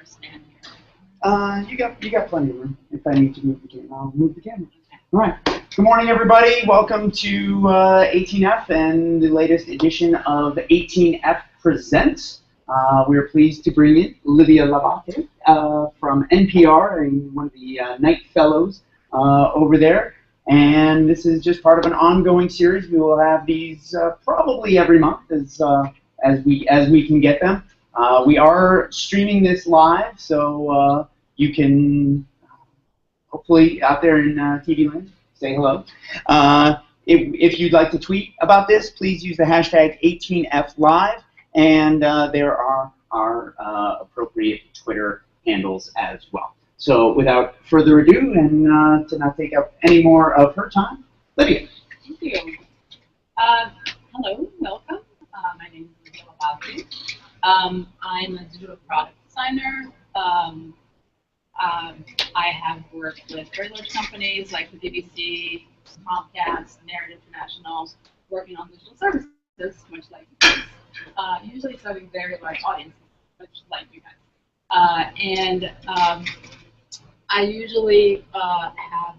stand here? You got plenty of room. If I need to move the camera, I'll move the camera. All right. Good morning, everybody. Welcome to 18F and the latest edition of 18F Presents. We are pleased to bring in Livia Labate from NPR and one of the Knight Fellows over there. And this is just part of an ongoing series. We will have these probably every month as we can get them. We are streaming this live, so you can hopefully out there in TV land say hello. If you'd like to tweet about this, please use the hashtag 18FLive, and there are our appropriate Twitter handles as well. So without further ado, and to not take up any more of her time, Livia. Thank you. Hello, welcome. My name is Livia Labate. I'm a digital product designer. I have worked with very large companies like the BBC, Comcast, Narrative International, working on digital services, much like you guys. Usually serving very large audiences, much like you guys. I usually have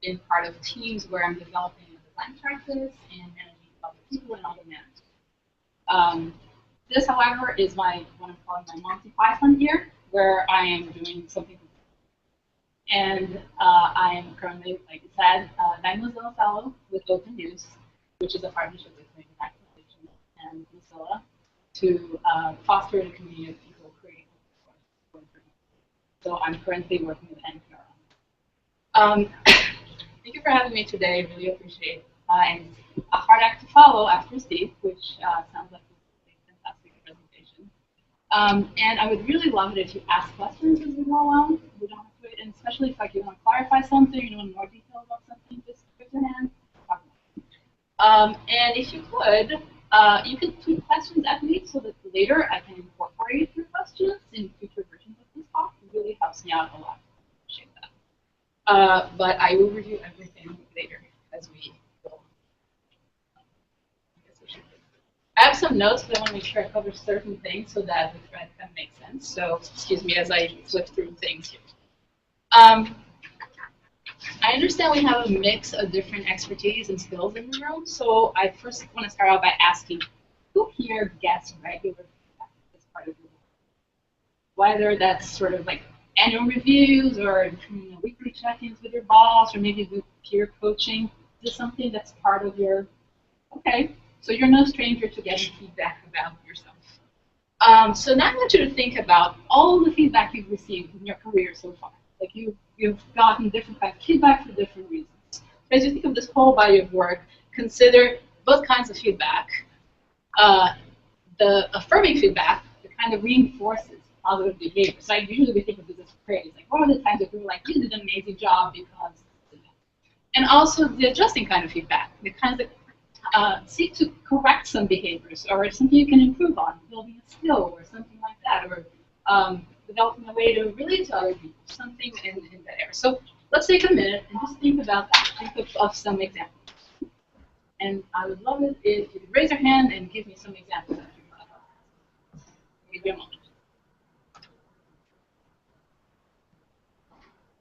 been part of teams where I'm developing a design practice and managing other people and other managers. This, however, is what I'm calling my Monty Python year, where I am doing something. And I am currently, like you said, a Mozilla Fellow with Open News, which is a partnership between United Nations and Mozilla to foster the community of people creating. So I'm currently working with NPR. Thank you for having me today. Really appreciate it. And a hard act to follow after Steve, which sounds like a fantastic presentation. And I would really love it if you ask questions as we go along. We don't have to wait, and especially if like you want to clarify something, you want more details about something, just raise your hand. And if you could, you could tweet questions at me so that later I can incorporate your questions in future versions of this talk. It really helps me out a lot. Appreciate that. But I will review everything later as we go. I have some notes, but I want to make sure I cover certain things so that the thread can make sense. So excuse me as I flip through things here. I understand we have a mix of different expertise and skills in the room, so I first want to start out by asking, who here gets regular feedback as part of your work? Whether that's sort of like annual reviews or weekly check-ins with your boss or maybe with peer coaching. Is this something that's part of your, okay, so you're no stranger to getting feedback about yourself. So now I want you to think about all the feedback you've received in your career so far. Like you've gotten different kinds of feedback for different reasons. So as you think of this whole body of work, consider both kinds of feedback. The affirming feedback, the kind of reinforces positive behavior. So usually we think of this as praise. Like, what are the times that people are like, you did an amazing job because. And also the adjusting kind of feedback, the kinds that seek to correct some behaviors or something you can improve on, building a skill or something like that, or developing a way to relate to other people, something in that area. So let's take a minute and just think about that. Think of some examples. And I would love it if you could raise your hand and give me some examples. I'll give you a moment.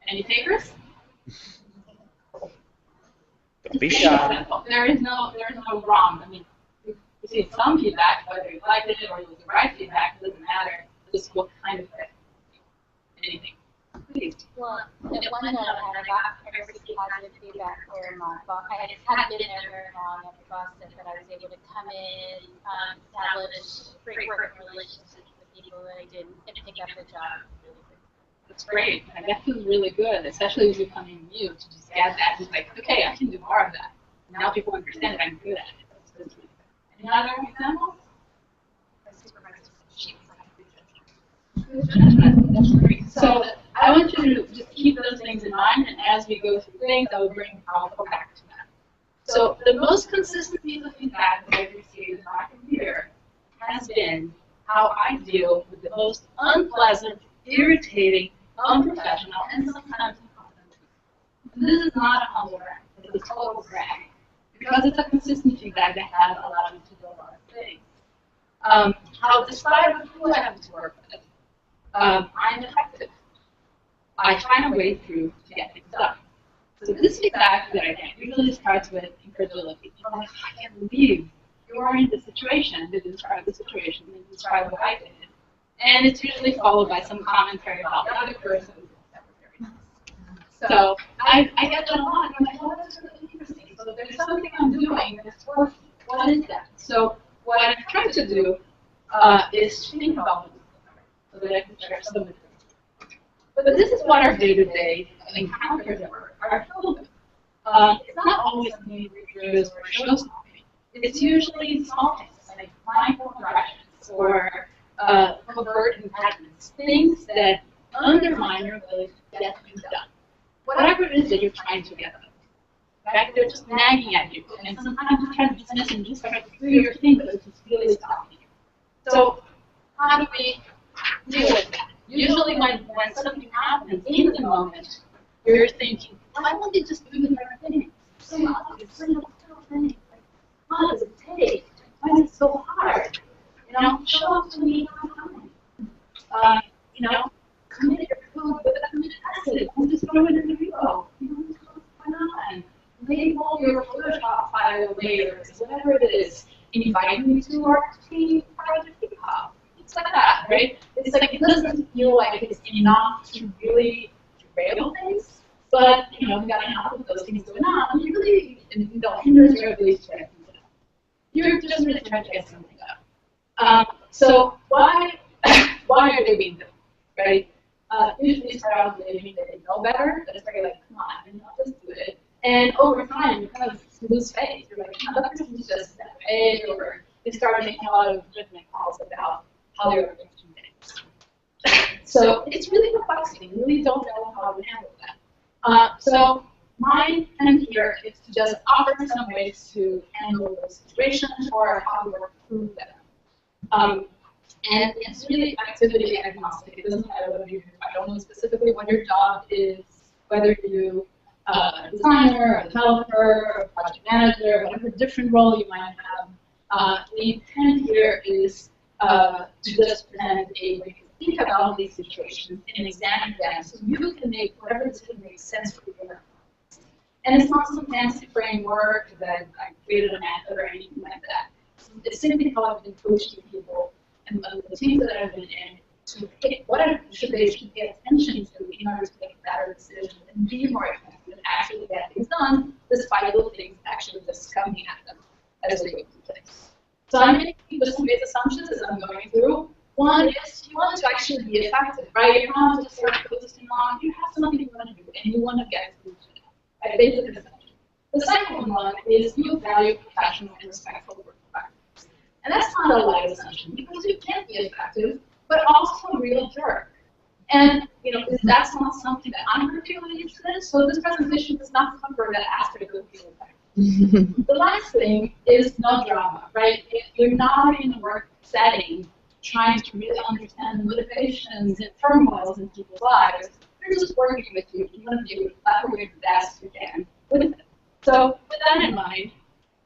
Any takers? Don't be shy. There is no wrong. I mean, you see some feedback, whether you liked it or it was the right feedback, it doesn't matter. Just what kind of it. Anything. Please. Well, at one note, I got very positive feedback from my boss. I just hadn't been there very long at the Boston, but I was able to come in, establish great working relationships with people that I didn't pick up the job really quickly. That's great. And that feels really good, especially as you're coming new, to just get that. It's like, okay, I can do more of that. Now people understand that I'm good at it. That's really good. Any other examples? That's great. So I want you to just keep those things in mind, and as we go through things, I'll come back to that. So the most consistent piece of feedback that I've received in my career has been how I deal with the most unpleasant, irritating, unprofessional, and sometimes incompetent people. This is not a humble brag. It's a total brag. Because it's a consistent feedback that has allowed me to do a lot of things. How despite who I have to work with, I'm effective. I find a way through to get things done. So this is exactly what I think. Usually starts with incredulity. People are like, I can't believe you're in this situation. They describe the situation, they describe what I did. And it's usually followed by some commentary about the other person. So I get that a lot. I'm like, oh, that's really interesting. So there's something I'm doing that's working. What is that? So what I'm trying to do is think about it so that I can share some of it. But this is what our day-to-day encounters are filled with. It's not always pictures or show stopping. It's usually small things like microaggressions or covert impediments, things that undermine your ability to get things done. Whatever it is that you're trying to get done. Right? They're just nagging at you, and sometimes you try to dismiss and just try to do your thing, but it's just really stopping you. So how do we deal with that? Usually when something happens in the moment, you're thinking, why won't they just do the right thing? So obvious, it's little things. Like, what does it take? Why is it so hard? You know, show up to me on time. You know, commit your code with a committed essay. Don't just throw it in the repo. You know, what's going on? Label your Photoshop file later, whatever it is. Invite me to our team project kickoff. It's like that, right? It's like it doesn't feel like it's enough to really derail things, but you know, we got enough of those things going on. And you really, you know, hinders your ability to get things done. You're just really trying to get something done. So why are they being done, right? Usually start out believing that they know better, but it's very like, come on, I know, just do it. And over time, you kind of lose faith. You're like, oh, that person's just that way, or they start making a lot of judgment calls about how they're approaching things. So it's really perplexing. You really don't know how to handle that. So my intent here is to just offer some ways to handle those situations or how to work through them. And it's really activity agnostic. It doesn't matter whether you, I don't know specifically what your job is, whether you a designer, a developer, a project manager, whatever different role you might have. The intent here is to just present a way to think about these situations and examine them so you can make whatever decision makes sense for you. And it's not some fancy framework that I created a method or anything like that. It's simply how I've been coaching people and the teams that I've been in to pick what should they pay attention to in order to make better decisions and be more effective and actually get things done, despite little things actually just coming at them as they go through place. So I'm making just some basic assumptions as I'm going through. One is you want to actually be effective, right? You're not just sort of posting on, you have something you want to do and you want to get through to it. Right? Basic assumption. The second one is you value professional and respectful work practice. And that's not a light assumption because you can't be effective, but also a real jerk. And you know, that's not something that I'm particularly interested in, so this presentation does not cover that aspect of being effective. The last thing is no drama, right? If you're not in a work setting trying to really understand the motivations and turmoils in people's lives, they're just working with you. You want to do the best you can with it. So with that in mind,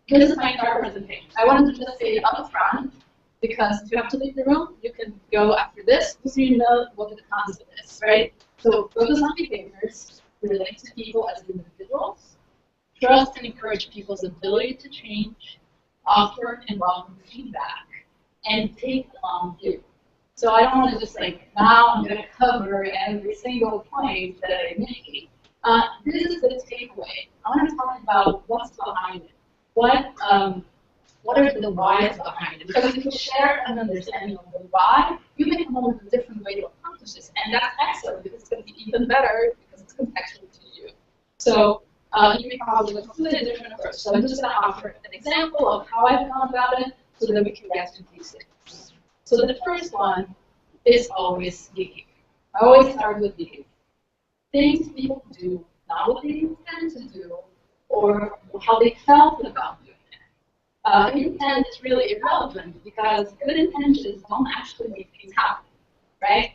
this is my entire presentation. I wanted to just say up front, because if you have to leave the room, you can go after this, so you know what the concept is, right? So focus on behaviors, relate to people as individuals, trust and encourage people's ability to change, offer and welcome feedback, and take the long view. So I don't want to just like, now I'm going to cover every single point that I'm making. This is the takeaway. I want to talk about what's behind it. What are the whys behind it? Because if you share an understanding of the why, you may come up with a different way to accomplish this. And that's excellent because it's going to be even better because it's contextual to you. So you may come up with a completely different approach. So I'm just going to offer an example of how I've gone about it so that we can get to these things. So the first one is always behavior. I always start with behavior. Things people do, not what they intend to do, or how they felt about doing it. Intent is really irrelevant because good intentions don't actually make things happen, right?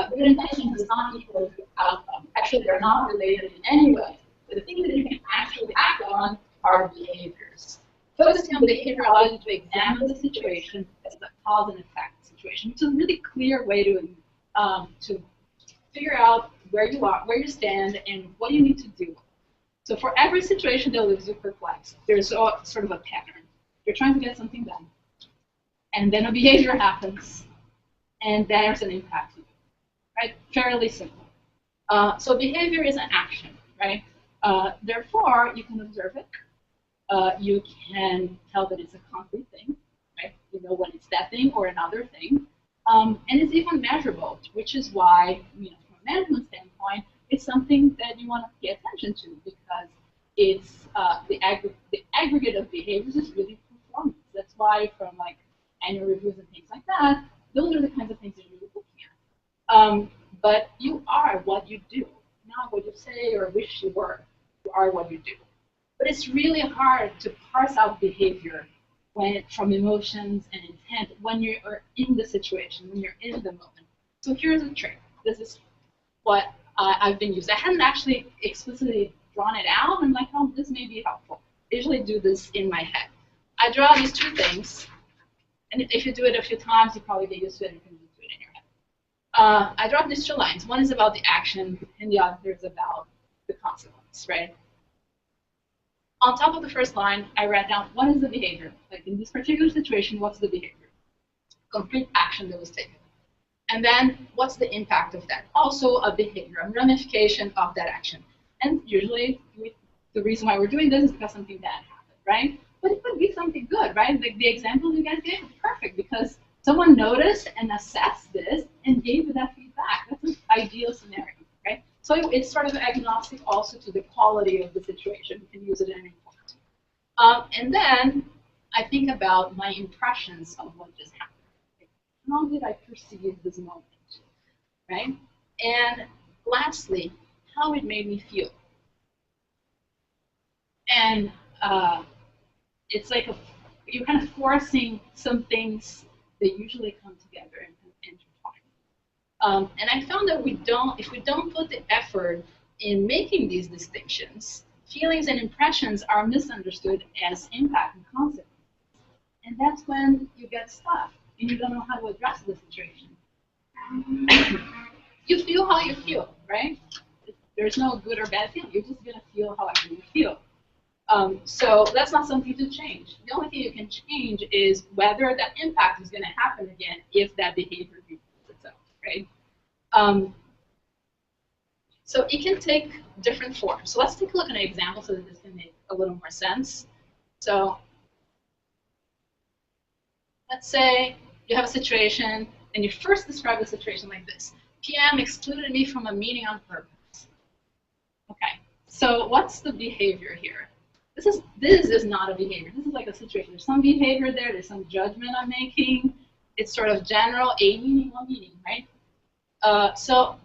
Good intentions does not equal good outcome. Actually, they're not related in any way. The things that you can actually act on are behaviors. Focusing on behavior allows you to examine the situation as a cause and effect situation, which is a really clear way to to figure out where you are, where you stand, and what you need to do. So for every situation that leaves you perplexed, there's sort of a pattern. You're trying to get something done, and then a behavior happens, and there's an impact to you, right? Fairly simple. So behavior is an action, right? Therefore, you can observe it. You can tell that it's a concrete thing, right? You know when it's that thing or another thing. And it's even measurable, which is why, from a management standpoint, it's something that you want to pay attention to because it's the aggregate of behaviors is really performance. That's why from like annual reviews and things like that, those are the kinds of things that you're really looking at. But you are what you do, not what you say or wish you were. You are what you do. But it's really hard to parse out behavior from emotions and intent when you're in the situation, when you're in the moment. So here's a trick. This is what I've been using. I hadn't actually explicitly drawn it out. I'm like, oh, this may be helpful. I usually do this in my head. I draw these two things, and if you do it a few times, you probably get used to it and you can just do it in your head. I draw these two lines. One is about the action, and the other is about the consequence, right? On top of the first line, I write down what is the behavior. Like in this particular situation, what's the behavior? Concrete action that was taken. And then what's the impact of that? Also a behavior, a ramification of that action. And usually the reason why we're doing this is because something bad happened, right? But it could be something good, right? Like the example you guys gave is perfect because someone noticed and assessed this and gave you that feedback. That's an ideal scenario, right? So it's sort of agnostic also to the quality of the situation. You can use it at any point. And then I think about my impressions of what just happened. Like, how did I perceive this moment, right? And lastly, how it made me feel. And it's like you're kind of forcing some things that usually come together and intertwine. And I found that if we don't put the effort in making these distinctions, feelings and impressions are misunderstood as impact and consequence. And that's when you get stuck and you don't know how to address the situation. You feel how you feel, right? There's no good or bad feeling. You're just going to feel however you feel. So that's not something to change. The only thing you can change is whether that impact is going to happen again if that behavior repeats itself, right? So it can take different forms. So let's take a look at an example so that this can make a little more sense. So let's say you have a situation and you first describe the situation like this. PM excluded me from a meeting on purpose. Okay, so what's the behavior here? This is not a behavior. This is like a situation. There's some behavior there. There's some judgment I'm making. It's sort of general, a meaning, one meaning, right? So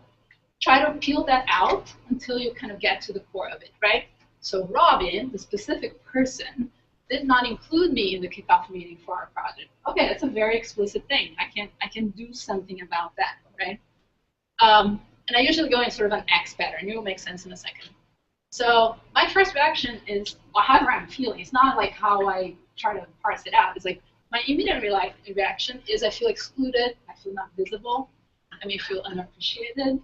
try to peel that out until you kind of get to the core of it, right? So Robin, the specific person, did not include me in the kickoff meeting for our project. Okay, that's a very explicit thing. I can do something about that, right? And I usually go in sort of an X pattern. It will make sense in a second. So my first reaction is however I'm feeling. It's not like how I try to parse it out. It's like my immediate reaction is I feel excluded. I feel not visible. I may feel unappreciated.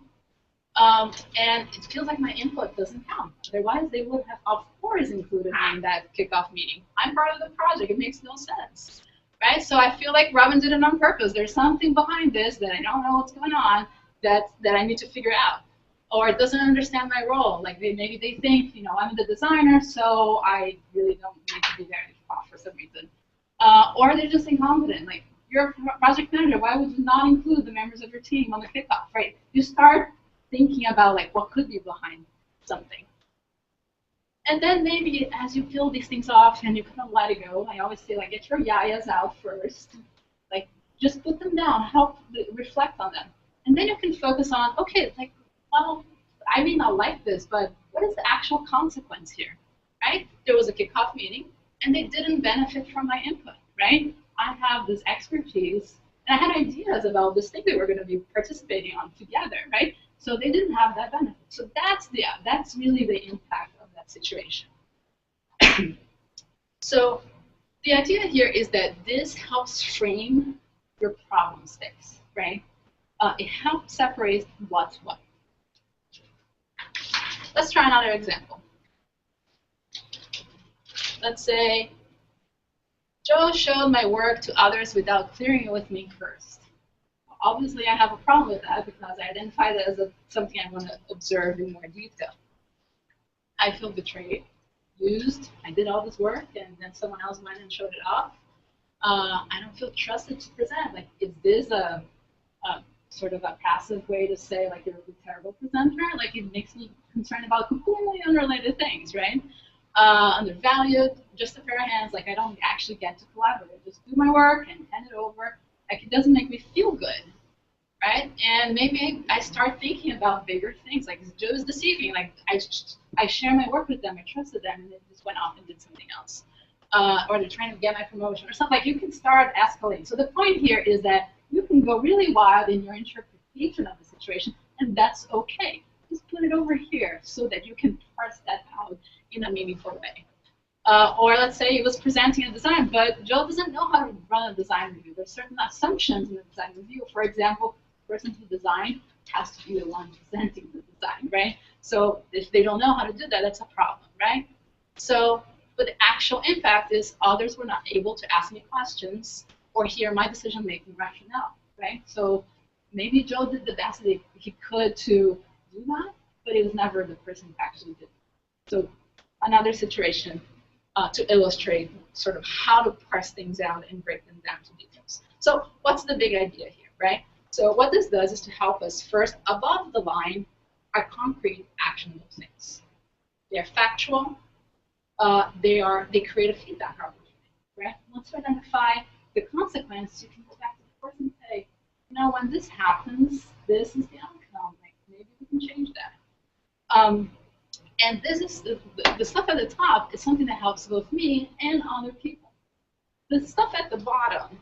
And it feels like my input doesn't count. Otherwise, they would have, of course, included me in that kickoff meeting. I'm part of the project. It makes no sense, right? So I feel like Robin did it on purpose. There's something behind this that I don't know what's going on that I need to figure out. Or it doesn't understand my role. Like maybe they think, I'm the designer, so I really don't need to be there for some reason. Or they're just incompetent. Like, you're a project manager. Why would you not include the members of your team on the kickoff, right? You start thinking about like what could be behind something. And then maybe as you peel these things off and you kind of let it go, I always say like get your yayas out first. Like just put them down, help reflect on them. And then you can focus on, okay, like, well, I may not like this, but what is the actual consequence here, right? There was a kickoff meeting and they didn't benefit from my input, right? I have this expertise and I had ideas about this thing that we're going to be participating on together, right? So they didn't have that benefit. So that's really the impact of that situation. So the idea here is that this helps frame your problem space, right? It helps separate what's what. Let's try another example. Let's say Joe showed my work to others without clearing it with me first. Obviously, I have a problem with that because I identify that as something I want to observe in more detail. I feel betrayed, used. I did all this work, and then someone else went and showed it off. I don't feel trusted to present. Like, is this a sort of a passive way to say, like, you're a terrible presenter? Like, it makes me concerned about completely unrelated things, right? Undervalued, just a pair of hands. Like, I don't actually get to collaborate. Just do my work and hand it over. Like, it doesn't make me feel good, right? And maybe I start thinking about bigger things. Like, Joe is deceiving. Like, I share my work with them. I trusted them, and they just went off and did something else. Or they're trying to get my promotion or something. Like, you can start escalating. So the point here is that you can go really wild in your interpretation of the situation, and that's okay. Just put it over here so that you can parse that out in a meaningful way. Or let's say he was presenting a design, but Joe doesn't know how to run a design review. There's certain assumptions in the design review. For example, the person who designed has to be the one presenting the design, right? So if they don't know how to do that, that's a problem, right? So, but the actual impact is others were not able to ask me questions or hear my decision-making rationale, right? So maybe Joe did the best that he could to do that, but he was never the person who actually did it. So another situation to illustrate sort of how to parse things out and break them down to details. So what's the big idea here, right? So what this does is to help us first, above the line, are concrete, actionable things. They're factual. They create a feedback opportunity, right? Once you identify the consequence, you can go back to the person and say, you know, when this happens, this is the outcome. Like, maybe we can change that. And this is the stuff at the top is something that helps both me and other people. The stuff at the bottom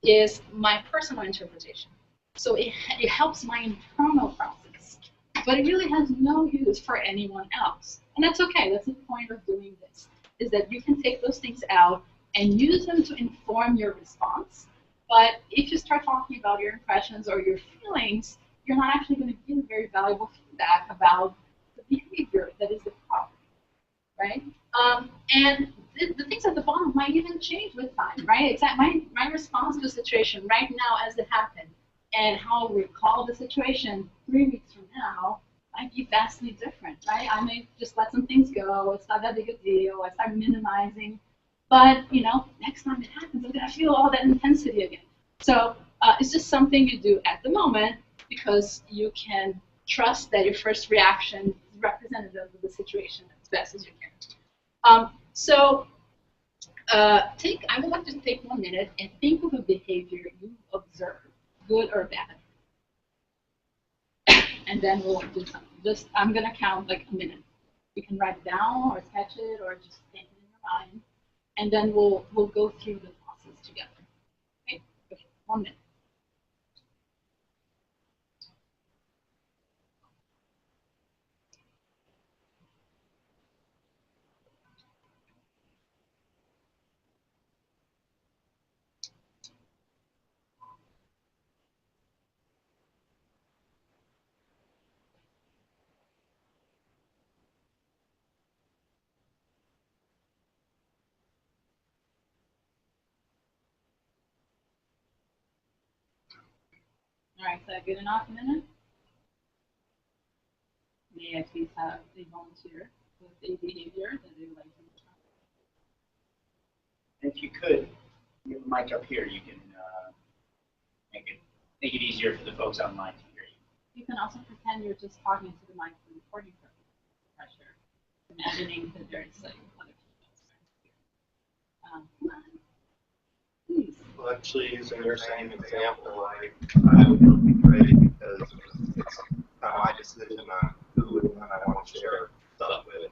is my personal interpretation. So it helps my internal process, but it really has no use for anyone else. And that's okay. That's the point of doing this, is that you can take those things out and use them to inform your response. But if you start talking about your impressions or your feelings, you're not actually going to give very valuable feedback about the behavior that is the problem, right? And the things at the bottom might even change with time, right? It's that my response to a situation right now as it happened and how I'll recall the situation 3 weeks from now might be vastly different, right? I may just let some things go. It's not that big a deal. I start minimizing. But, you know, next time it happens, I'm going to feel all that intensity again. So it's just something you do at the moment because you can trust that your first reaction is representative of the situation as best as you can. I would like to take 1 minute and think of a behavior you observed, good or bad. And then we'll do something. I'm going to count like a minute. You can write it down or sketch it or just think it in your mind. And then we'll go through the process together. Okay? 1 minute. All right, is that good enough, a minute? May I please have a volunteer with a behavior that they would like to try? If you could, you have a mic up here, you can make it easier for the folks online to hear you. You can also pretend you're just talking to the mic for recording pressure, imagining that there's like other people. Come on. Please. Well, actually, using your same example, I would feel betrayed because it's not my decision on who and when I want to share stuff with.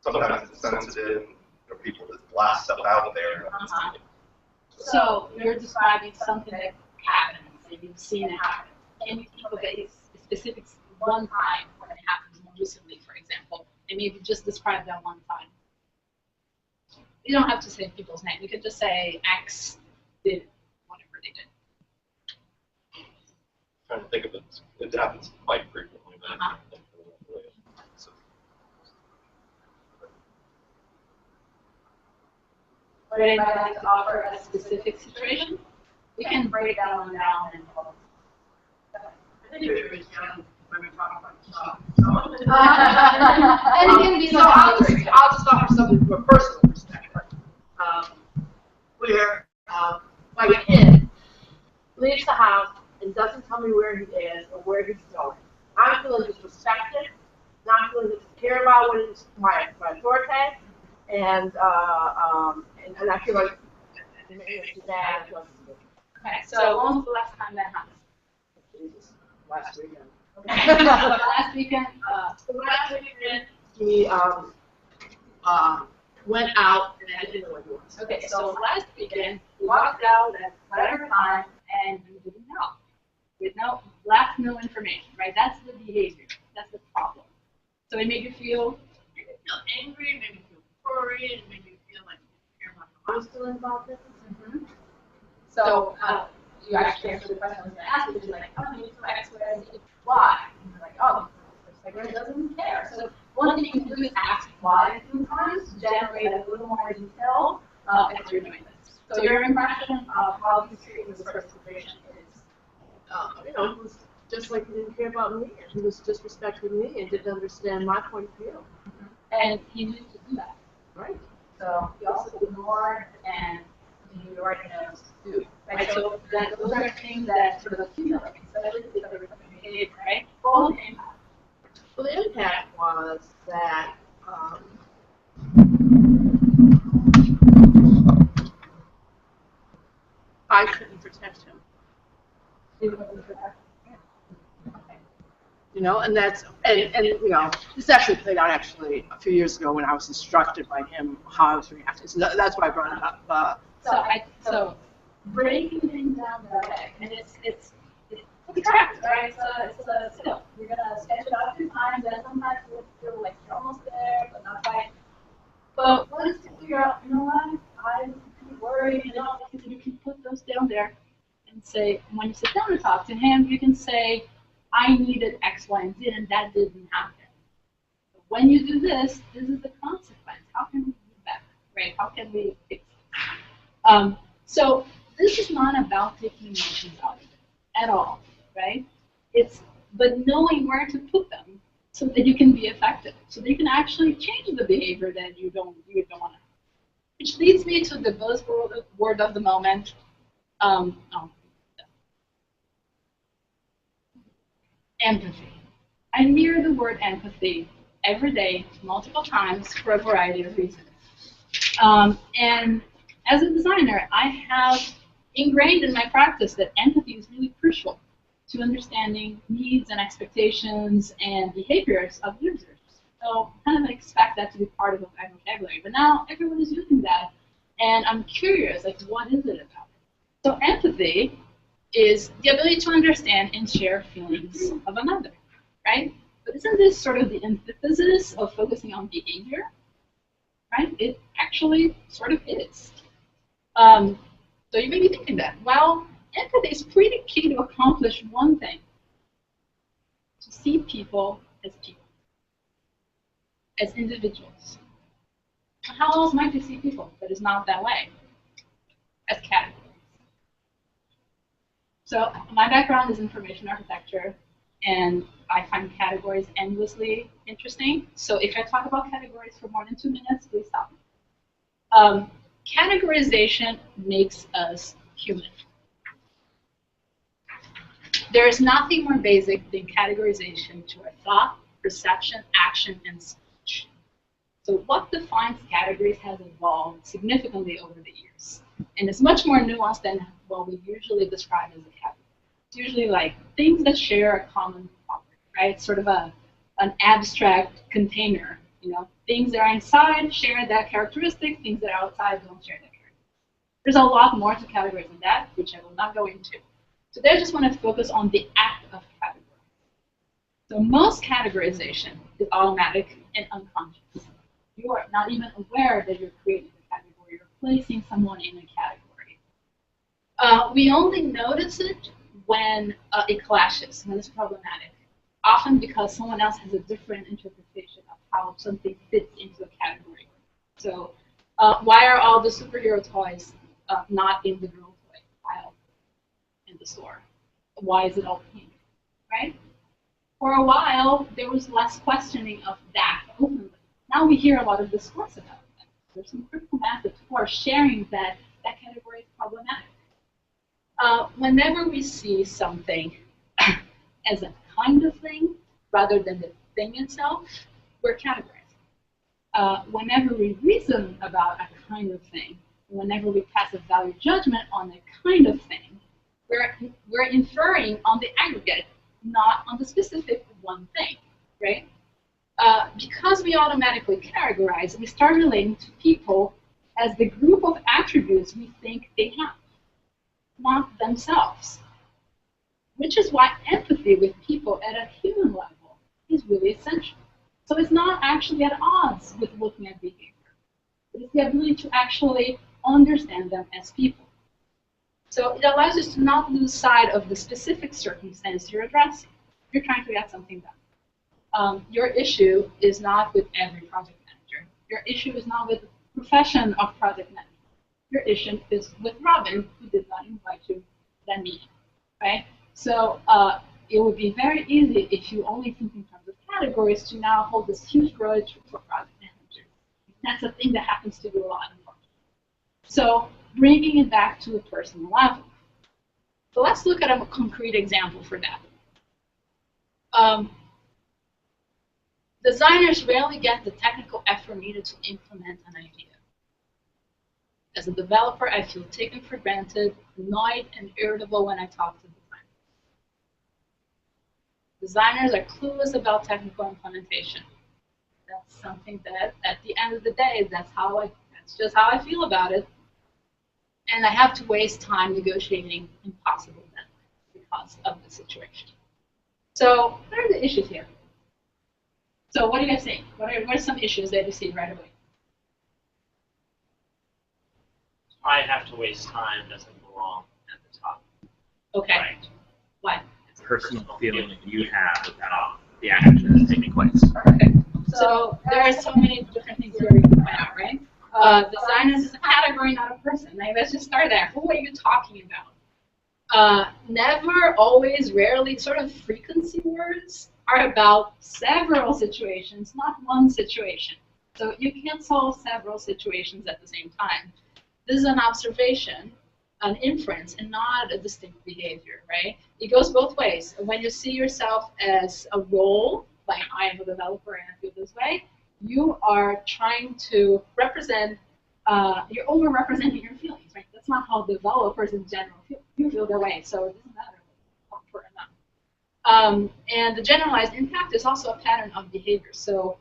Sometimes it's sensitive, or people just blast stuff out there. So you're describing something that happens, and you've seen it happen. Can you think of a specific one time when it happened more recently, for example, and maybe just describe that one time? You don't have to say people's name. You can just say X did whatever they did. trying to think of it. It happens quite frequently. But I can't think of it really. So, Would anybody like to offer a specific situation? We can break that one down and I think it was when we talk about and it can be so I'll just offer something from a personal perspective. Where my kid leaves the house and doesn't tell me where he is or where he's going. I'm feeling disrespected, not feeling care about what is my forte, and I feel like it's bad. Okay, so when was the last time that happened? Jesus, last weekend. Okay. Last weekend, He went out and I didn't know what he was. okay, so last weekend, we walked out at whatever time and you didn't know. With left no information, right? That's the behavior. That's the problem. So it made you feel Angry, made me feel worried, made me feel like I was feeling about this. mm-hmm. So you actually answered the question I was going to ask, which is like, oh, you feel X, Y, and Z. Why? And you're like, oh, the person doesn't care. So one thing you can do is ask why sometimes to generate a little more detail as you're doing this. So your impression of how he's treating this first situation is, It was just like he didn't care about me, and he was disrespecting me and didn't understand my point of view. and he needs to do that. Right. So he also ignored and he already knows too. Right? So those are things that sort of accumulate. So that is the behavior, right? All the impact. Well, the impact was that I couldn't protect him. You know, and that's and you know, this actually played out actually a few years ago when I was instructed by him how I was reacting. So that's why I brought it up. So breaking things down that way, and it's a craft, right? It's a skill. You're gonna sketch it out 2 times, and sometimes you'll feel like you're almost there, but not quite. But what is to figure out? You know what? I'm worried. You know, you can put those down there and say, when you sit down and talk to him, you can say, I needed X, Y, and Z, and that didn't happen. When you do this, this is the consequence. How can we do better, right? How can we fix it? So this is not about taking emotions out of it at all, right? But knowing where to put them so that you can be effective, so that you can actually change the behavior that you don't want to. Which leads me to the buzzword of the moment. Empathy. I hear the word empathy every day, multiple times, for a variety of reasons. And as a designer, I have ingrained in my practice that empathy is really crucial to understanding needs and expectations and behaviors of users. So I kind of expect that to be part of my vocabulary. But now everyone is using that, and I'm curious, like, what is it about it? So empathy is the ability to understand and share feelings of another, right? But isn't this sort of the antithesis of focusing on behavior, right? It actually sort of is. So you may be thinking that, well, empathy is pretty key to accomplish one thing, to see people, as individuals. How else might you see people that is not that way? As categories. So my background is information architecture, and I find categories endlessly interesting. So if I talk about categories for more than 2 minutes, please stop me. Categorization makes us human. There is nothing more basic than categorization to our thought, perception, action, and speech. So what defines categories has evolved significantly over the years. And it's much more nuanced than what we usually describe as a category. It's usually like things that share a common property, right? It's sort of an abstract container. You know, things that are inside share that characteristic, things that are outside don't share that characteristic. There's a lot more to categories than that, which I will not go into. Today I just want to focus on the act of categorizing. So most categorization is automatic and unconscious. You are not even aware that you're creating a category, you're placing someone in a category. We only notice it when it clashes, when it's problematic. Often because someone else has a different interpretation of how something fits into a category. So why are all the superhero toys not in the girl toy aisle in the store? Why is it all pink, right? For a while, there was less questioning of that openly. Now we hear a lot of discourse about that. There's some critical mass of people are sharing that that category is problematic. Whenever we see something as a kind of thing rather than the thing itself, we're categorizing. Whenever we reason about a kind of thing, whenever we pass a value judgment on a kind of thing, we're inferring on the aggregate, not on the specific one thing, right? Because we automatically categorize, we start relating to people as the group of attributes we think they have, not themselves. Which is why empathy with people at a human level is really essential. So it's not actually at odds with looking at behavior. It is the ability to actually understand them as people. So it allows us to not lose sight of the specific circumstance you're addressing. You're trying to get something done. Your issue is not with every project manager. Your issue is not with the profession of project management. Your issue is with Robin, who did not invite you, than me, right? So it would be very easy if you only think in terms of categories to now hold this huge grudge for project managers. That's a thing that happens to do a lot. So bringing it back to a personal level. So let's look at a concrete example for that. Designers rarely get the technical effort needed to implement an idea. As a developer, I feel taken for granted, annoyed, and irritable when I talk to designers. Designers are clueless about technical implementation. That's something that, at the end of the day, that's just how I feel about it. And I have to waste time negotiating impossible deadlines because of the situation. So what are the issues here? So what do you guys think? What are some issues that you see right away? I have to waste time doesn't belong at the top. Okay. Right. Why? It's a personal feeling that you have about the action that's taking place. Perfect. So there are so many different things here we can point out, right? Designers is a category, not a person. Like, let's just start there. Who are you talking about? Never, always, rarely, sort of frequency words are about several situations, not one situation. So you can't solve several situations at the same time. This is an observation, an inference, and not a distinct behavior, right? It goes both ways. When you see yourself as a role, like I am a developer and I feel this way, you are trying to represent, you're over-representing your feelings, right? That's not how developers in general feel. You feel their way, so it doesn't matter for them. And the generalized impact is also a pattern of behavior, so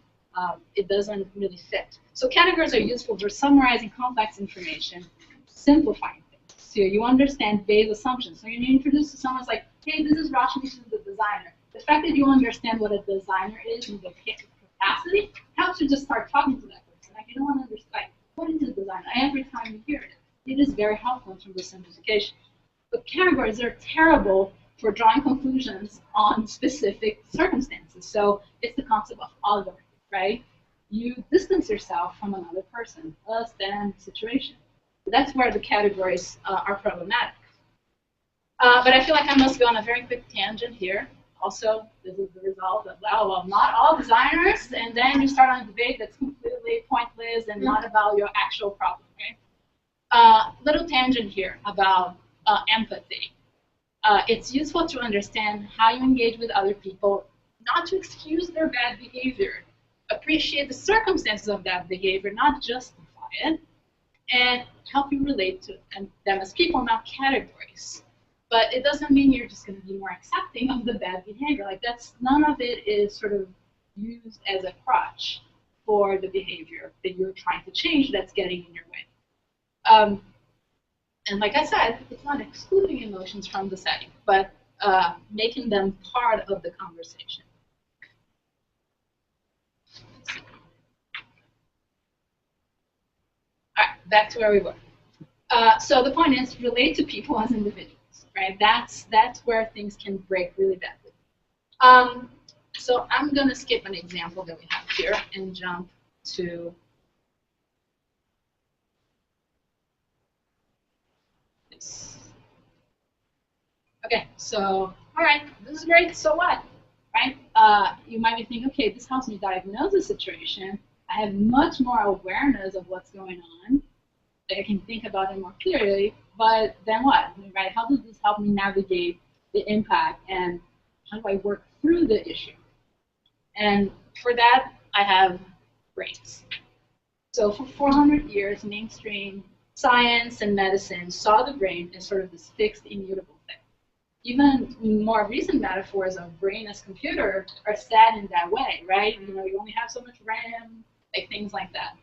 it doesn't really fit. So categories are useful for summarizing complex information, simplifying things. So you understand base assumptions. So when you introduce to someone, it's like, hey, this is Rashmi, this is the designer. The fact that you understand what a designer is and the capacity helps you just start talking to that person. Like, you don't want to understand, like, what is a designer? Every time you hear it, it is very helpful in terms of simplification. But categories are terrible for drawing conclusions on specific circumstances. So it's the concept of other, right? You distance yourself from another person, us, them, situation. That's where the categories are problematic. But I feel like I must go on a very quick tangent here. Also, this is the result of, well, not all designers, and then you start on a debate that's completely pointless and not about your actual problem, okay? Little tangent here about empathy. It's useful to understand how you engage with other people, not to excuse their bad behavior. Appreciate the circumstances of that behavior, not justify it, and help you relate to them as people, not categories. But it doesn't mean you're just going to be more accepting of the bad behavior. Like, that's, none of it is sort of used as a crutch for the behavior that you're trying to change that's getting in your way. And like I said, it's not excluding emotions from the setting, but making them part of the conversation. All right, back to where we were. So the point is, relate to people as individuals, right? That's where things can break really badly. So I'm going to skip an example that we have here and jump to this. Okay, so, all right, this is great, so what, right? You might be thinking, okay, this helps me diagnose the situation. I have much more awareness of what's going on. I can think about it more clearly, but then what, right? How does this help me navigate the impact, and how do I work through the issue? And for that, I have brains. So for 400 years, mainstream science and medicine saw the brain as sort of this fixed, immutable thing. Even more recent metaphors of brain as computer are said in that way, right? You know, you only have so much RAM, like things like that.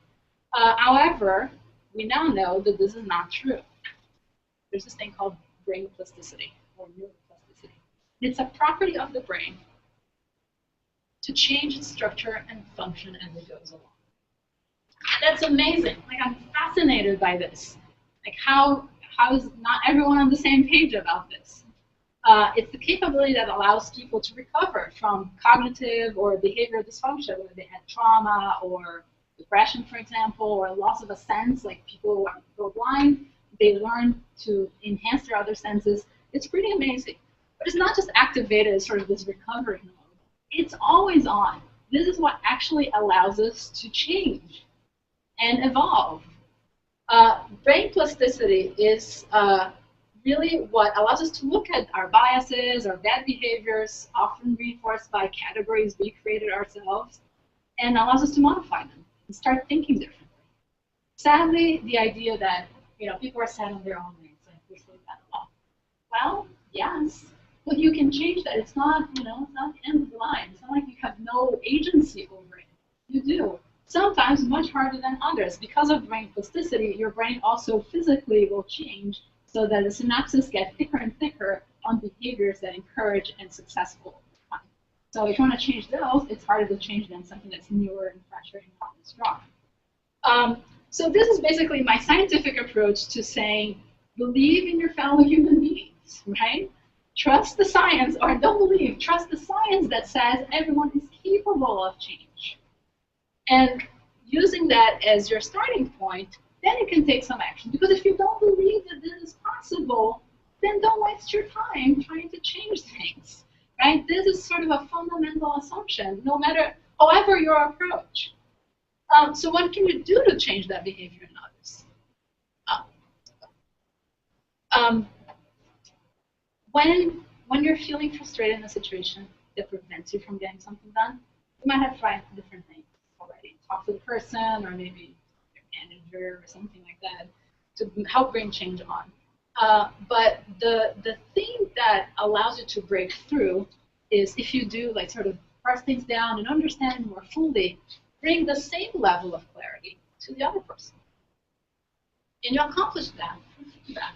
However, we now know that this is not true. There's this thing called brain plasticity, or neuroplasticity. It's a property of the brain to change its structure and function as it goes along. That's amazing. Like, I'm fascinated by this. Like, how is not everyone on the same page about this? It's the capability that allows people to recover from cognitive or behavioral dysfunction, whether they had trauma or depression, for example, or loss of a sense, like people go blind, they learn to enhance their other senses. It's pretty amazing. But it's not just activated as sort of this recovery mode. It's always on. This is what actually allows us to change and evolve. Brain plasticity is really what allows us to look at our biases, our bad behaviors, often reinforced by categories we created ourselves, and allows us to modify them and start thinking differently. Sadly, the idea that people are set on their own ways, like we say that a lot. Well, yes, but you can change that. It's not, it's not the end of the line. It's not like you have no agency over it. You do. Sometimes much harder than others. Because of brain plasticity, your brain also physically will change so that the synapses get thicker and thicker on behaviors that encourage and successful. So if you want to change those, it's harder to change than something that's newer and fresher and not as strong. So this is basically my scientific approach to saying, believe in your fellow human beings, right? Trust the science, or don't believe, trust the science that says everyone is capable of change. And using that as your starting point, then you can take some action. Because if you don't believe that this is possible, then don't waste your time trying to change things, right? This is sort of a fundamental assumption, no matter, however your approach. So what can you do to change that behavior in others? When you're feeling frustrated in a situation that prevents you from getting something done, you might have tried different things already. Talk to the person, or maybe your manager, or something like that, to help bring change on. But the thing that allows you to break through is if you do like sort of parse things down and understand more fully, bring the same level of clarity to the other person. And you accomplish that through feedback.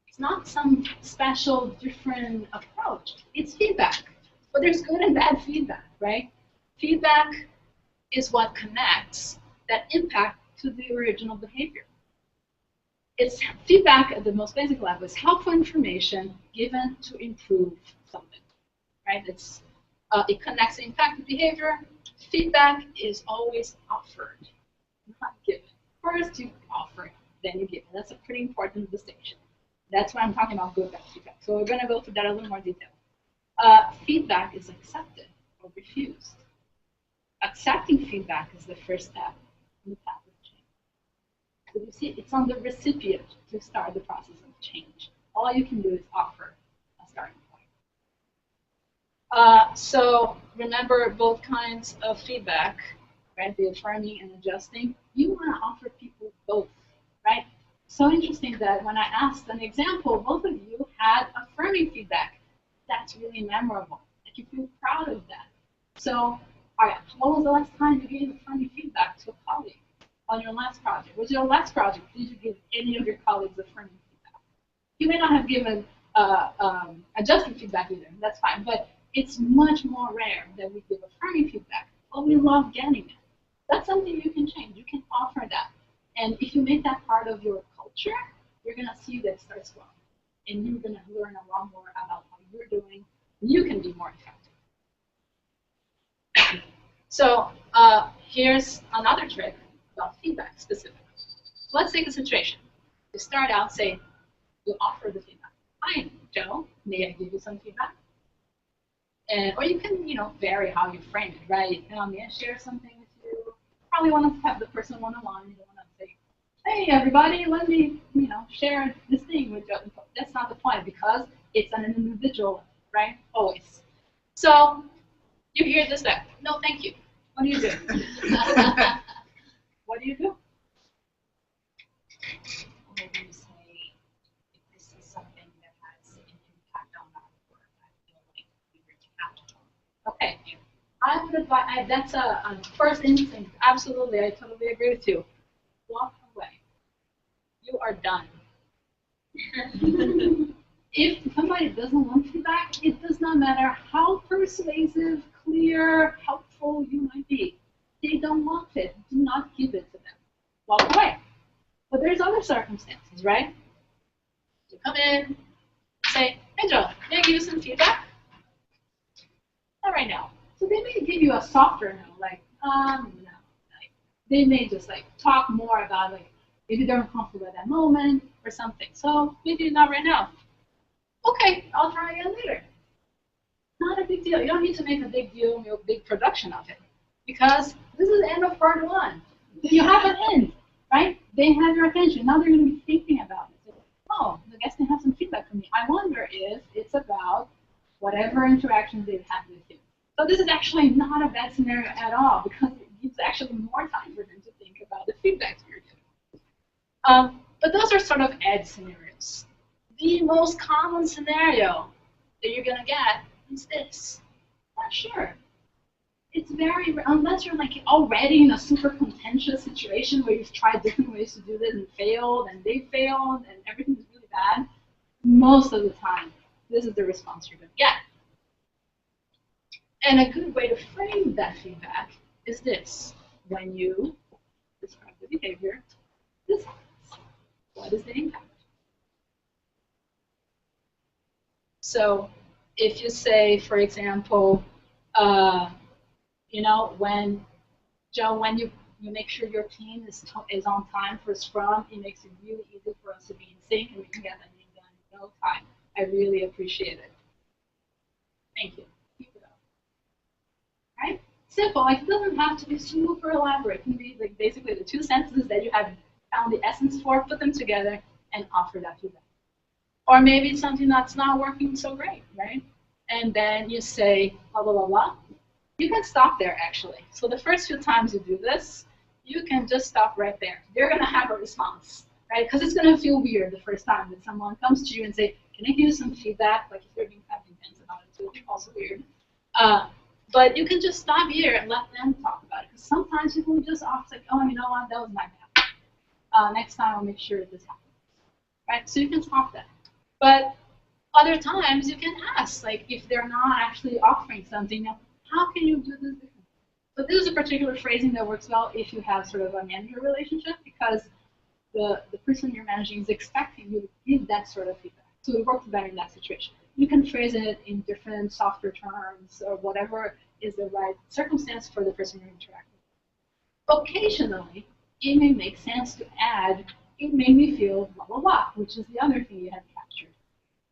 It's not some special, different approach. It's feedback. But there's good and bad feedback, right? Feedback is what connects that impact to the original behavior. It's feedback at the most basic level. It's helpful information given to improve something, right? It connects the impact to behavior. Feedback is always offered, not given. First you offer, then you give. That's a pretty important distinction. That's what I'm talking about good bad feedback. So we're going to go through that in a little more detail. Feedback is accepted or refused. Accepting feedback is the first step in the path of change. So you see, it's on the recipient to start the process of change. All you can do is offer a starting point. So remember both kinds of feedback, right? The affirming and adjusting. You want to offer people both, right? So interesting that when I asked an example, both of you had affirming feedback. That's really memorable. Like you feel proud of that. So, all right, what was the last time you gave affirming feedback to a colleague on your last project? Was your last project, did you give any of your colleagues affirming feedback? You may not have given adjusting feedback either. That's fine. But it's much more rare that we give affirming feedback, but we love getting it. That's something you can change. You can offer that. And if you make that part of your culture, you're going to see that it starts growing. and you're going to learn a lot more about how you're doing. You can be more effective. So here's another trick about feedback specifically. Let's take a situation. You start out, say, you offer the feedback. Hi, Joe, may I give you some feedback? And, or you can, vary how you frame it, right? May I share something with you? Probably want to have the person one-on-one. You don't want to say, hey, everybody, let me, share this thing with you. That's not the point because it's an individual, right? Always. So you hear this back. No, thank you. What do you do? What do you do? Maybe you say, if this is something that has an impact on our work, I feel like we really have to talk. Okay. I would advise, that's a first instinct. Absolutely, I totally agree with you. Walk away. You are done. If somebody doesn't want feedback, it does not matter how persuasive, clear, helpful you might be. They don't want it. Do not give it to them. Walk away. But there's other circumstances, right? You come in, say, hey Joe, may I give you some feedback? Not right now. So they may give you a softer no, like, no. Like, they may just talk more about maybe they're uncomfortable at that moment or something. So maybe not right now. Okay, I'll try again later. Not a big deal. You don't need to make a big deal, a big production of it. Because this is the end of part one. You have an end, right? They have your attention. Now they're going to be thinking about it. Oh, I guess they have some feedback from me. I wonder if it's about whatever interactions they've had with you. So this is actually not a bad scenario at all because it gives actually more time for them to think about the feedback you're giving. But those are sort of edge scenarios. The most common scenario that you're going to get is this. Not sure. It's very, unless you're already in a super contentious situation where you've tried different ways to do this and failed, and they failed, and everything is really bad, most of the time, this is the response you're going to get. And a good way to frame that feedback is this. When you describe the behavior, this happens. What is the impact? So if you say, for example, when Joe, when you make sure your team is on time for Scrum, it makes it really easy for us to be in sync and we can get that thing done in no time. I really appreciate it. Thank you. Keep it up. Right? Simple. It doesn't have to be super elaborate. It can be basically the two sentences that you have found the essence for, put them together, and offer that feedback. Or maybe it's something that's not working so great, right? And then you say blah, blah, blah, blah. You can stop there, actually. So the first few times you do this, you can just stop right there. You're going to have a response, right? Because it's going to feel weird the first time that someone comes to you and say, can I give you some feedback? If you're being kind of intense about it, too, it's also weird. But you can just stop here and let them talk about it. Because sometimes people just offer, oh, you know what, that was my bad. Next time I'll make sure this happens. Right? So you can stop that. But other times you can ask, if they're not actually offering something, how can you do this differently? So this is a particular phrasing that works well if you have sort of a manager relationship because the person you're managing is expecting you to give that sort of feedback. So it works better in that situation. You can phrase it in different softer terms or whatever is the right circumstance for the person you're interacting with. Occasionally, it may make sense to add, it made me feel blah, blah, blah, which is the other thing you have captured,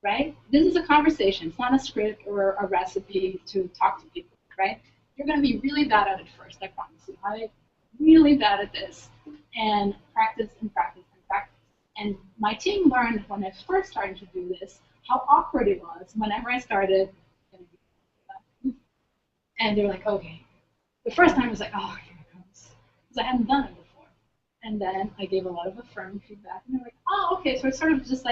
right? This is a conversation. It's not a script or a recipe to talk to people, right? You're going to be really bad at it first, I promise you. I'm really bad at this. And practice and practice and practice. And my team learned when I first started to do this how awkward it was whenever I started. And they're like, okay. The first time I was like, oh, here it comes. Because I hadn't done it before. And then I gave a lot of affirming feedback. And they're like, oh, okay. So it's sort of just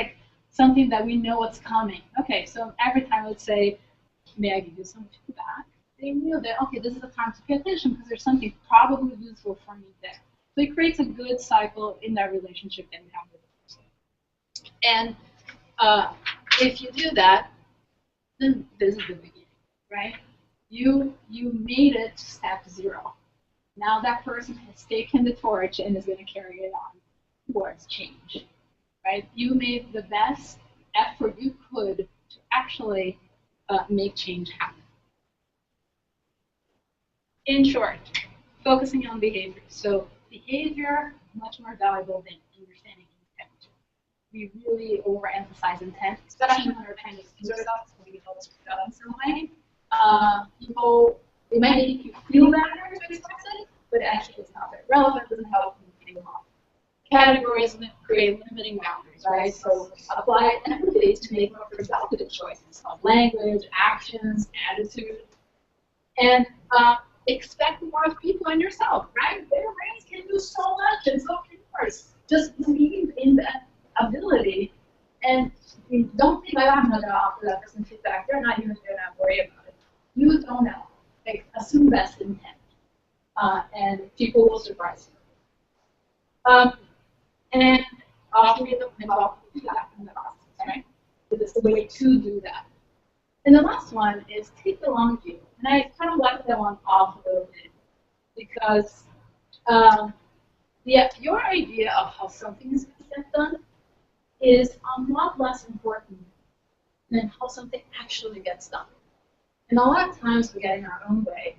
something that we know what's coming. Okay, so every time I would say, may I give you some feedback? They knew that, okay, this is the time to pay attention because there's something probably useful for me there. So it creates a good cycle in that relationship that we have with the person. And if you do that, then this is the beginning, right? You made it to step 0. Now that person has taken the torch and is going to carry it on towards change, right? You made the best effort you could to actually make change happen. In short, focusing on behavior. So behavior, much more valuable than understanding intent. We really overemphasize intent, especially when we're trying to excuse ourselves when we feel screwed up in some way. People, it might make you feel better to express it, but actually it's not very relevant, doesn't help you getting off. Categories create limiting boundaries, right? So apply empathy to make more productive choices of language, actions, attitude, and expect more of people and yourself, right? Their brains can do so much, and so can yours. Just believe in that ability, and don't think, like, I'm not going to offer that person feedback. They're not even going to worry about it. You don't know. Like, assume best intent, and people will surprise you. And offering the feedback in the process, right? It's the way to do that. And the last one is take the long view. And I kind of left that one off a little bit because your idea of how something is going to get done is a lot less important than how something actually gets done. And a lot of times we get in our own way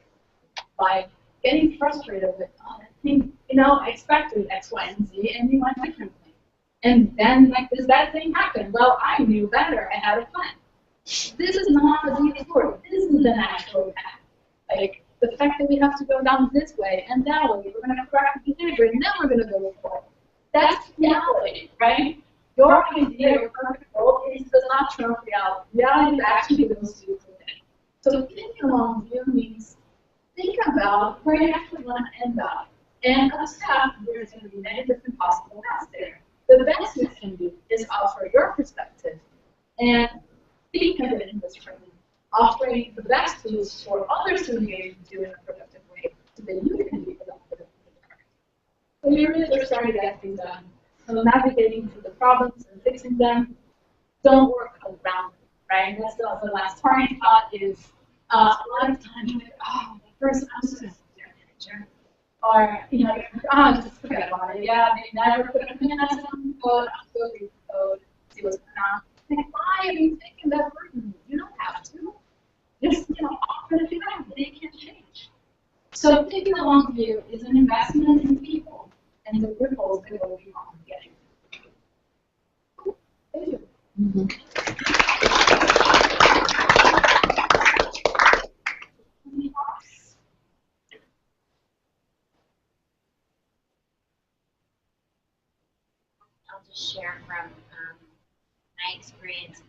by getting frustrated with, oh, that thing, I expected X, Y, and Z, and you went differently. And then, like, does that thing happen? Well, I knew better. I had a plan. This is not a detour. This is the natural path. Like, the fact that we have to go down this way and that way, we're going to correct the behavior, and then we're going to go forward. That's reality, right? Your idea, your perfect goal, does not trump reality. Reality is actually goes to today. So thinking along view means think about where you actually want to end up. And accept there's going to be many different possible paths there. The best you can do is offer your perspective and think of it in this frame, offering the best tools for others to engage and do in a productive way so that you can be productive. So you're really just starting to get things done. So navigating through the problems and fixing them, don't work around them, right? That's the last parting thought is a lot of times you're like, oh, the person, I'm just going to sit there and picture. Or, just forget about it. Yeah, they never put a opinion on some code. I'm going to read the code, see what's going on. Like, why are you thinking that burden? You don't have to. Just, offer the feedback. They can change. So taking the long view is an investment in people, and the ripples that go beyond getting. Cool. Thank you. I'll just share from my experience.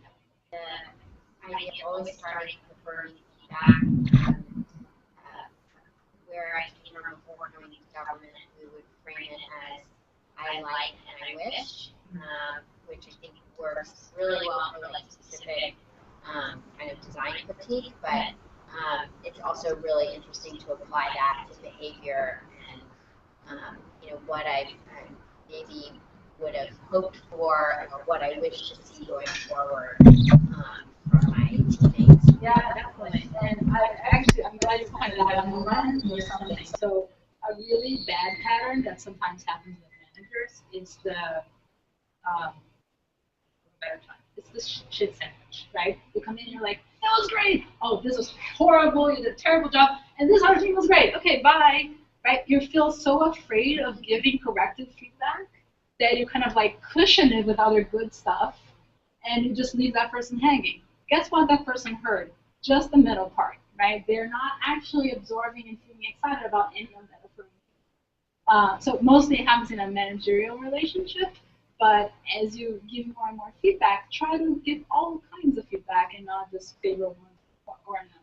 The idea of always starting with firm feedback. Where I came from before going into government, we would frame it as I like and I wish, which I think works really well for like specific kind of design critique, but it's also really interesting to apply that to behavior and what I maybe would have hoped for or what I wish to see going forward from my teammates. Yeah, definitely. And I'm glad you pointed out I'm learning something. So a really bad pattern that sometimes happens with managers is it's the shit sandwich, right? You come in and you're like, that was great. Oh, this was horrible. You did a terrible job. And this other thing was great. Okay, bye. Right? You feel so afraid of giving corrective feedback that you kind of like cushion it with other good stuff, and you just leave that person hanging. Guess what that person heard? Just the middle part, right? They're not actually absorbing and feeling excited about any of that. So mostly it happens in a managerial relationship, but as you give more and more feedback, try to give all kinds of feedback and not just favor one or another.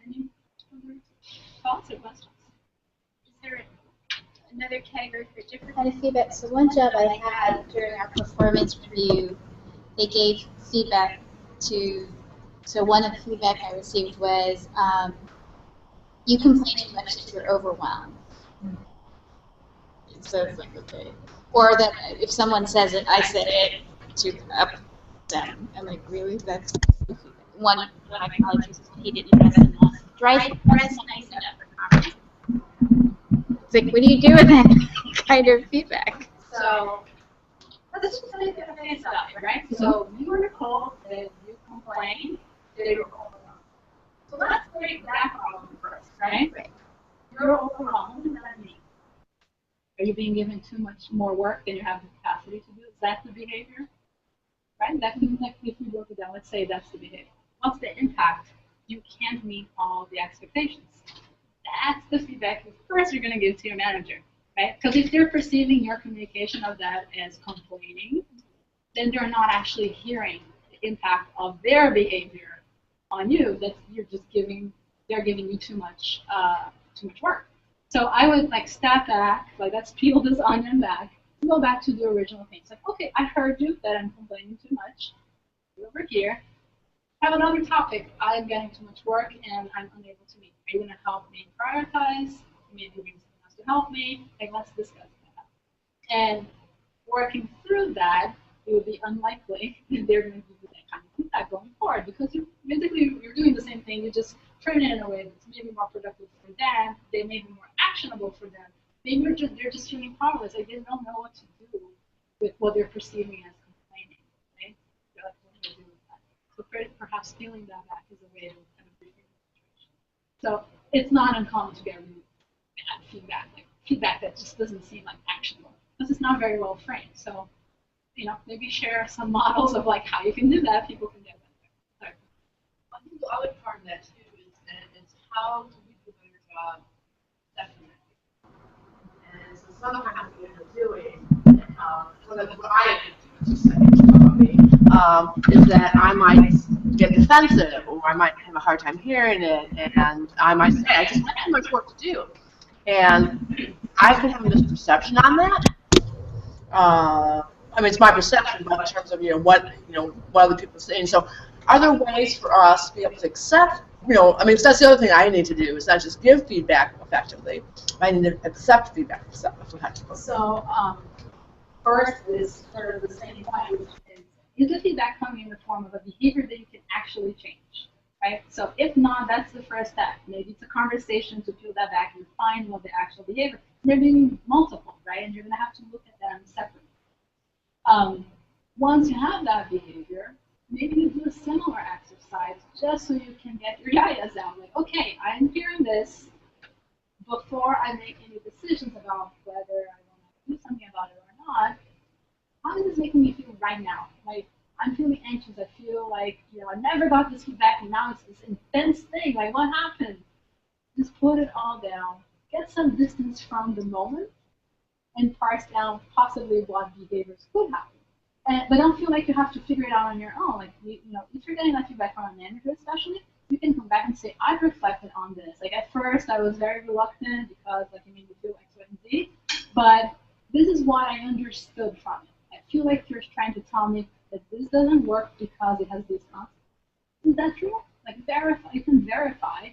Any other thoughts or questions? Is there another category for different kind of feedback? So one job I had during our performance review, they gave feedback to, so one of the feedback I received was, you complain too much if you're overwhelmed. So it's like, okay. Or that if someone says it, I said it to up them. I'm like, really? That's one of my colleagues, he didn't invest in us. Dry friends nice enough for conference. It's like, what do you do with that kind of feedback? So let's just say the face value, right? So you or Nicole, if you complain, they were overwhelmed. So let's break that problem first, right? You're overwhelmed. What does that mean? Are you being given too much more work than you have the capacity to do? Is that the behavior? Right? That could, like, if we broke it down, let's say that's the behavior. What's the impact? You can't meet all the expectations. That's the feedback first you're going to give to your manager, right? Because if they're perceiving your communication of that as complaining, then they're not actually hearing the impact of their behavior on you. That you're just giving, they're giving you too much work. So I would like step back, like let's peel this onion back, and go back to the original things. Like, okay, I heard you that I'm complaining too much. Over here, have another topic. I'm getting too much work and I'm unable to meet. Are you going to help me prioritize? Maybe you need someone else to help me. Like, let's discuss that. And working through that, it would be unlikely that they're going to give you that kind of feedback going forward because you're doing the same thing. You just turn it in a way that's maybe more productive for them. They may be more actionable for them. Maybe they're just feeling powerless. Like, they don't know what to do with what they're perceiving as complaining. Right? They're like, what do I do with that? So perhaps feeling that back is a way to kind of reframe the situation. So it's not uncommon to get really bad feedback, like feedback that just doesn't seem like actionable because it's not very well framed. So, maybe share some models of like how you can do that. People can get better. I think the other part of that too is how do we do a better job definitely. And so sometimes what you're doing, what I do, is that I might get defensive, or I might have a hard time hearing it, and I might say, I just have too much work to do. And I can have a misperception on that. I mean, it's my perception, but in terms of what other people are saying. So, are there ways for us to be able to accept? I mean, that's the other thing I need to do is not just give feedback effectively. I need to accept feedback effectively. So, first is sort of the same point, which is the feedback coming in the form of a behavior that you can actually change, right? So if not, that's the first step. Maybe it's a conversation to peel that back and find what the actual behavior. Maybe multiple, right? And you're going to have to look at them separately. Once you have that behavior, maybe you do a similar exercise just so you can get your yayas down. Like, okay, I'm hearing this. Before I make any decisions about whether I want to do something about it or not, how is this making me feel right now? Like, I'm feeling anxious. I feel like, I never got this feedback, and now it's this intense thing. Like, what happened? Just put it all down. Get some distance from the moment and parse down possibly what behaviors could happen. But don't feel like you have to figure it out on your own. Like, if you're getting that feedback from a manager especially, you can come back and say, I've reflected on this. Like, at first, I was very reluctant because, like, it made me feel X, Y, and Z. But this is what I understood from it. I feel like you're trying to tell me that this doesn't work because it has these consequences. Is that true? Like, verify. You can verify,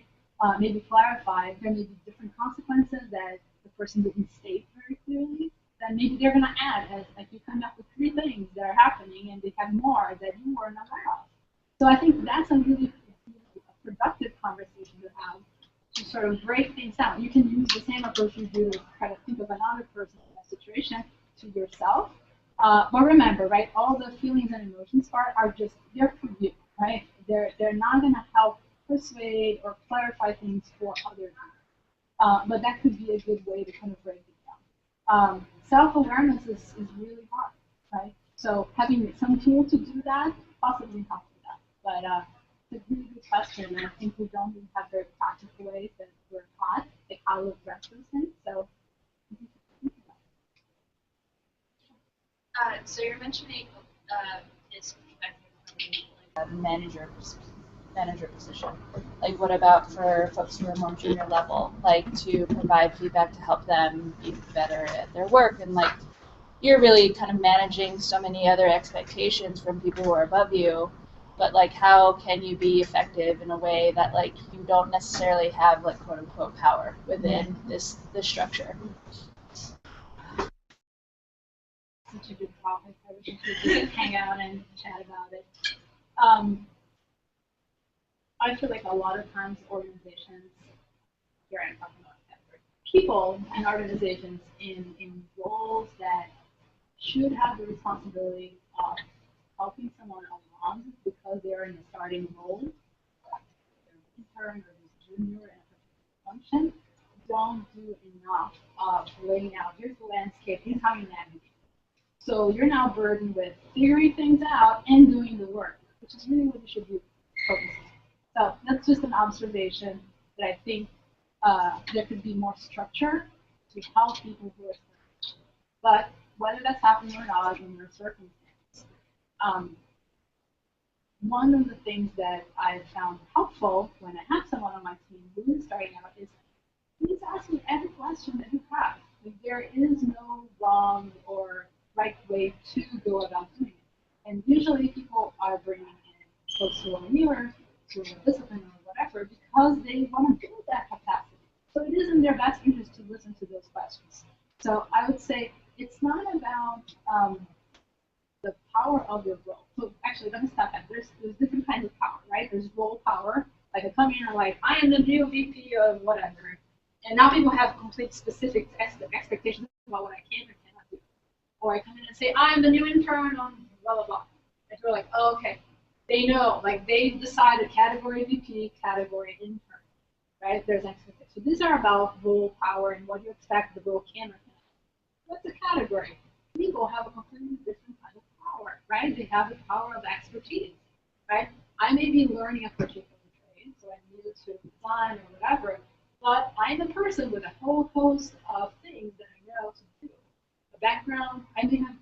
maybe clarify. There may be different consequences that the person didn't state very clearly. Then maybe they're going to add as, like, you come up with 3 things that are happening, and they have more that you weren't aware of. So I think that's a really productive conversation to have to sort of break things down. You can use the same approach you do to try to think of another person in that situation to yourself. But remember, right, all the feelings and emotions part are just, they're for you, right? They're not going to help persuade or clarify things for other people. But that could be a good way to kind of break it down. Self-awareness is really hard, right? So having some tool to do that possibly helps with that. But it's a really good question, and I think we don't even have very practical ways that we're taught, like how to address those things. So, so you're mentioning his perspective from a manager position. Like, what about for folks who are more junior level, like to provide feedback to help them be better at their work? And like, you're really kind of managing so many other expectations from people who are above you. But like, how can you be effective in a way that like you don't necessarily have like quote unquote power within this structure? Such a good topic. I wish we could hang out and chat about it. I feel like a lot of times organizations, here I'm talking about people and organizations in roles that should have the responsibility of helping someone along because they're in a starting role, they're an intern or this junior in a particular function, don't do enough of laying out, here's the landscape, here's how you navigate. So you're now burdened with figuring things out and doing the work, which is really what you should be focusing on. So that's just an observation that I think there could be more structure to help people who are starting. But whether that's happening or not in your circumstance, one of the things that I've found helpful when I have someone on my team who is starting out is please ask me every question that you have. Like, there is no wrong or right way to go about doing it. And usually people are bringing in folks who are newer to a discipline or whatever because they want to build that capacity. So it is in their best interest to listen to those questions. So I would say it's not about the power of your role. So actually, let me stop that. There's different kinds of power, right? There's role power. Like I come in and like, I am the new VP of whatever. And now people have complete specific expectations about what I can or cannot do. Or I come in and say, I'm the new intern on blah, blah, blah. And we're like, oh, okay. They know, like they've decided category VP, category intern, right? There's expectations. So these are about role power and what you expect the role can or cannot. What's a category? People have a completely different kind of power, right? They have the power of expertise, right? I may be learning a particular trade, so I'm new to design or whatever, but I'm a person with a whole host of things that I know to do. A background, I may have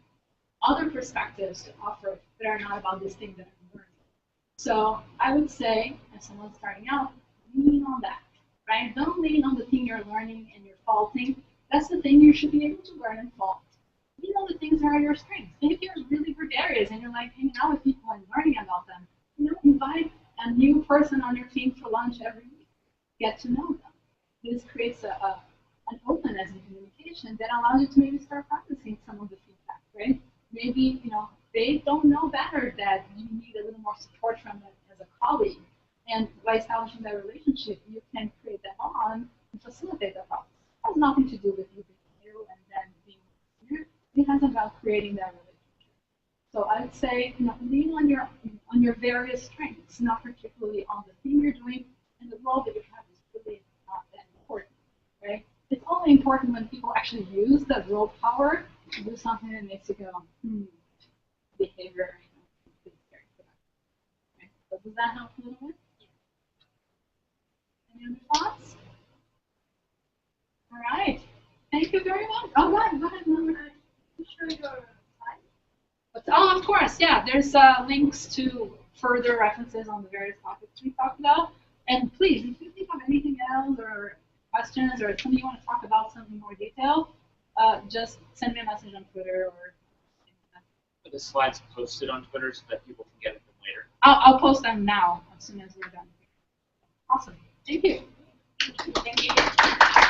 other perspectives to offer that are not about this thing that I'm learning. So I would say, as someone starting out, lean on that, right? Don't lean on the thing you're learning and you're faulting. That's the thing you should be able to learn and fault. You know the things that are your strengths. If you're really gregarious and you're like hanging out with people and learning about them, invite a new person on your team for lunch every week. Get to know them. This creates an openness in communication that allows you to maybe start practicing some of the feedback, right? Maybe, they don't know better that you need a little more support from them as a colleague. And by establishing that relationship, you can create that bond and facilitate that process. It has nothing to do with you being new and then being senior. It has about creating that relationship. So I would say, lean on your various strengths, not particularly on the thing you're doing, and the role that you have is really not that important, right? It's only important when people actually use that role power to do something that makes you go, behavior, is very productive. Okay? So does that help a little bit? Any other thoughts? All right. Thank you very much. Oh, go ahead. Sure you go to the site? Oh, of course. Yeah. There's links to further references on the various topics we talked about. And please, if you think of anything else or questions or something you want to talk about, something more detailed, just send me a message on Twitter or. Are the slides posted on Twitter so that people can get them later? I'll post them now as soon as we're done. Awesome. Thank you. Thank you.